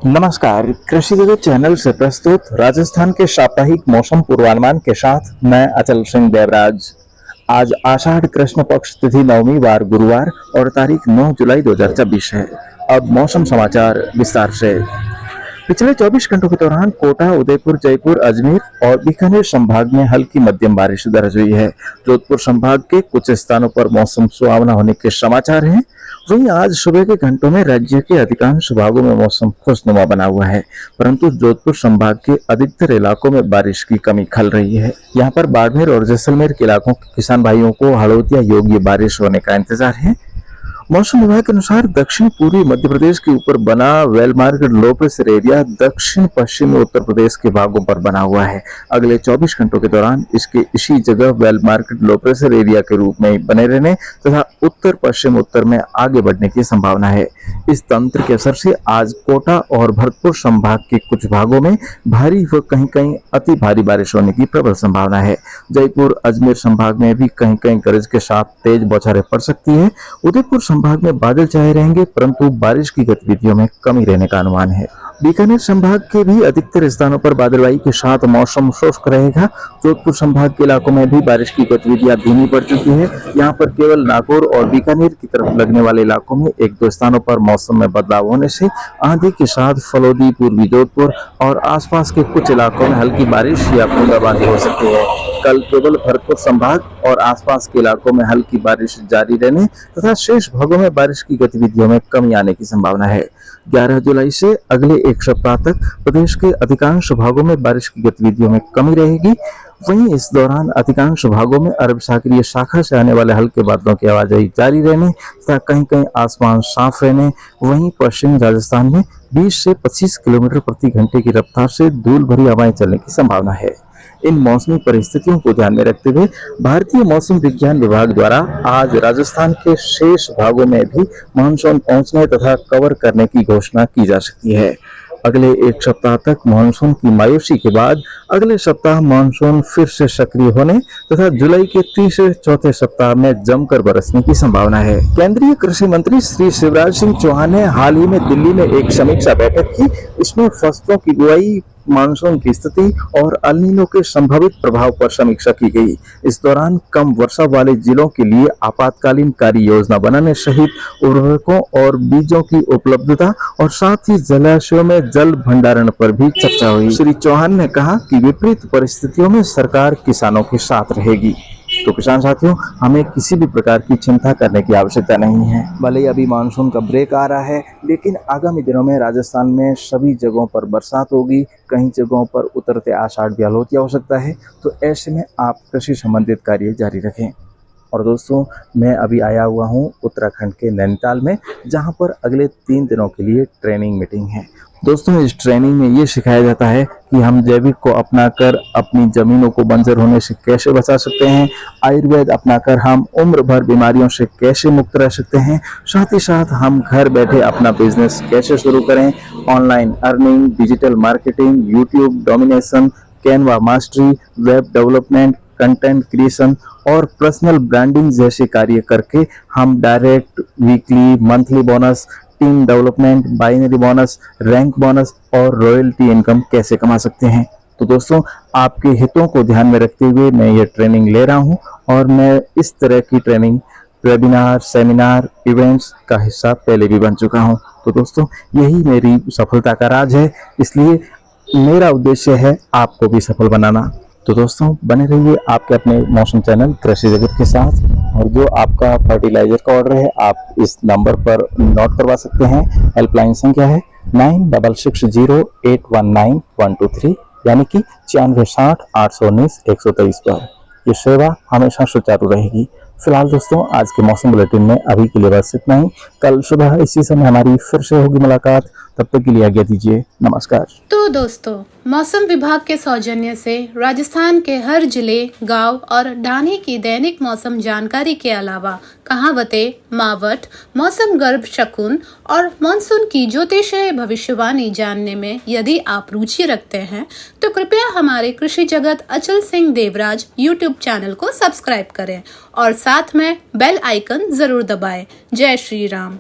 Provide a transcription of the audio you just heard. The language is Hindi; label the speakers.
Speaker 1: नमस्कार, कृषि जगत चैनल से प्रस्तुत राजस्थान के साप्ताहिक मौसम पूर्वानुमान के साथ मैं अचल सिंह देवराज। आज आषाढ़ कृष्ण पक्ष तिथि नवमी वार गुरुवार और तारीख 9 जुलाई 2024 है। अब मौसम समाचार विस्तार से। पिछले 24 घंटों के दौरान कोटा, उदयपुर, जयपुर, अजमेर और बीकानेर संभाग में हल्की मध्यम बारिश दर्ज हुई है। जोधपुर संभाग के कुछ स्थानों पर मौसम सुहावना होने के समाचार हैं। वहीं आज सुबह के घंटों में राज्य के अधिकांश भागों में मौसम खुशनुमा बना हुआ है, परंतु जोधपुर संभाग के अधिकतर इलाकों में बारिश की कमी खल रही है। यहाँ पर बाड़मेर और जैसलमेर के इलाकों के किसान भाइयों को हड़ौतिया योग्य बारिश होने का इंतजार है। मौसम विभाग के अनुसार दक्षिण पूर्वी मध्य प्रदेश के ऊपर बना well market low pressure area दक्षिण पश्चिमी उत्तर प्रदेश के भागों पर बना हुआ है। अगले 24 घंटों के दौरान इसके इसी जगह well market low pressure area के रूप में बने रहने तथा उत्तर पश्चिम उत्तर में आगे बढ़ने की संभावना है। इस तंत्र के असर से आज कोटा और भरतपुर संभाग के कुछ भागों में भारी व कहीं कहीं अति भारी बारिश होने की प्रबल संभावना है। जयपुर, अजमेर संभाग में भी कहीं कहीं गरज के साथ तेज बौछारें पड़ सकती है। उदयपुर संभाग में बादल छाए रहेंगे, परंतु बारिश की गतिविधियों में कमी रहने का अनुमान है। बीकानेर संभाग के भी अधिकतर स्थानों पर बादलवाई के साथ मौसम शुष्क रहेगा। जोधपुर संभाग के इलाकों में भी बारिश की गतिविधियां धीमी पड़ चुकी है। यहाँ पर केवल नागौर और बीकानेर की तरफ लगने वाले इलाकों में एक दो स्थानों पर मौसम में बदलाव होने से आंधी के साथ फलोदी, पूर्वी जोधपुर और आसपास के कुछ इलाकों में हल्की बारिश या बूंदाबांदी हो सकती है। कल केवल भरतपुर संभाग और आसपास के इलाकों में हल्की बारिश जारी रहने तथा शेष भागों में बारिश की गतिविधियों में कमी आने की संभावना है। 11 जुलाई से अगले एक सप्ताह तक प्रदेश के अधिकांश भागों में बारिश की गतिविधियों में कमी रहेगी। वहीं इस दौरान अधिकांश भागों में अरब सागरीय शाखा से आने वाले हल्के बादलों की आवाजाही जारी रहने तथा कहीं कहीं आसमान साफ रहने। वहीं पश्चिमी राजस्थान में 20 से 25 किलोमीटर प्रति घंटे की रफ्तार से धूल भरी हवाएं चलने की संभावना है। इन मौसमी परिस्थितियों को ध्यान में रखते हुए भारतीय मौसम विज्ञान विभाग द्वारा आज राजस्थान के शेष भागों में भी मानसून पहुंचने तथा कवर करने की घोषणा की जा सकती है। अगले एक सप्ताह तक मानसून की मायूसी के बाद अगले सप्ताह मानसून फिर से सक्रिय होने तथा जुलाई के तीसरे चौथे सप्ताह में जमकर बरसने की संभावना है। केंद्रीय कृषि मंत्री श्री शिवराज सिंह चौहान ने हाल ही में दिल्ली में एक समीक्षा बैठक की। इसमें फसलों की बुआई, मानसून की स्थिति और अल नीनो के संभावित प्रभाव पर समीक्षा की गई। इस दौरान कम वर्षा वाले जिलों के लिए आपातकालीन कार्य योजना बनाने सहित उर्वरकों और बीजों की उपलब्धता और साथ ही जलाशयों में जल भंडारण पर भी चर्चा हुई। श्री चौहान ने कहा कि विपरीत परिस्थितियों में सरकार किसानों के साथ रहेगी। तो किसान साथियों, हमें किसी भी प्रकार की चिंता करने की आवश्यकता नहीं है। भले ही अभी मानसून का ब्रेक आ रहा है, लेकिन आगामी दिनों में राजस्थान में सभी जगहों पर बरसात होगी। कई जगहों पर उतरते आषाढ़ भी हल्की हो सकता है। तो ऐसे में आप कृषि संबंधित कार्य जारी रखें। और दोस्तों, मैं अभी आया हुआ हूँ उत्तराखंड के नैनीताल में, जहाँ पर अगले 3 दिनों के लिए ट्रेनिंग मीटिंग है। दोस्तों, इस ट्रेनिंग में ये सिखाया जाता है कि हम जैविक को अपनाकर अपनी जमीनों को बंजर होने से कैसे बचा सकते हैं, आयुर्वेद अपनाकर हम उम्र भर बीमारियों से कैसे मुक्त रह सकते हैं, साथ ही साथ हम घर बैठे अपना बिजनेस कैसे शुरू करें, online earning, digital marketing, YouTube domination, Canva mastery, web development, content creation और पर्सनल ब्रांडिंग जैसे कार्य करके हम direct, weekly, monthly bonus, team development, binary bonus, rank bonus और रॉयल्टी इनकम कैसे कमा सकते हैं। तो दोस्तों, आपके हितों को ध्यान में रखते हुए मैं ये ट्रेनिंग ले रहा हूँ और मैं इस तरह की ट्रेनिंग, वेबिनार, सेमिनार, इवेंट्स का हिस्सा पहले भी बन चुका हूँ। तो दोस्तों, यही मेरी सफलता का राज है, इसलिए मेरा उद्देश्य है आपको भी सफल बनाना। तो दोस्तों, बने रहिए आपके अपने मौसम चैनल कृषि जगत के साथ। और जो आपका फर्टिलाइजर का ऑर्डर है, आप इस नंबर पर नोट करवा सकते हैं। हेल्पलाइन संख्या है 9660819123, यानी कि 9660819123 पर। ये सेवा हमेशा सुचारू रहेगी। फिलहाल दोस्तों, आज के मौसम बुलेटिन में अभी के लिए बस इतना ही। कल सुबह इसी समय हमारी फिर से होगी मुलाकात। तब तक के लिए आज्ञा दीजिए। नमस्कार।
Speaker 2: तो दोस्तों, मौसम विभाग के सौजन्य से राजस्थान के हर जिले, गांव और ढाणी की दैनिक मौसम जानकारी के अलावा कहावतें, मावट, मौसम गर्भ शकुन और मानसून की ज्योतिषीय भविष्यवाणी जानने में यदि आप रुचि रखते हैं तो कृपया हमारे कृषि जगत अचल सिंह देवराज यूट्यूब चैनल को सब्सक्राइब करें और साथ में बेल आइकन जरूर दबाएं। जय श्री राम।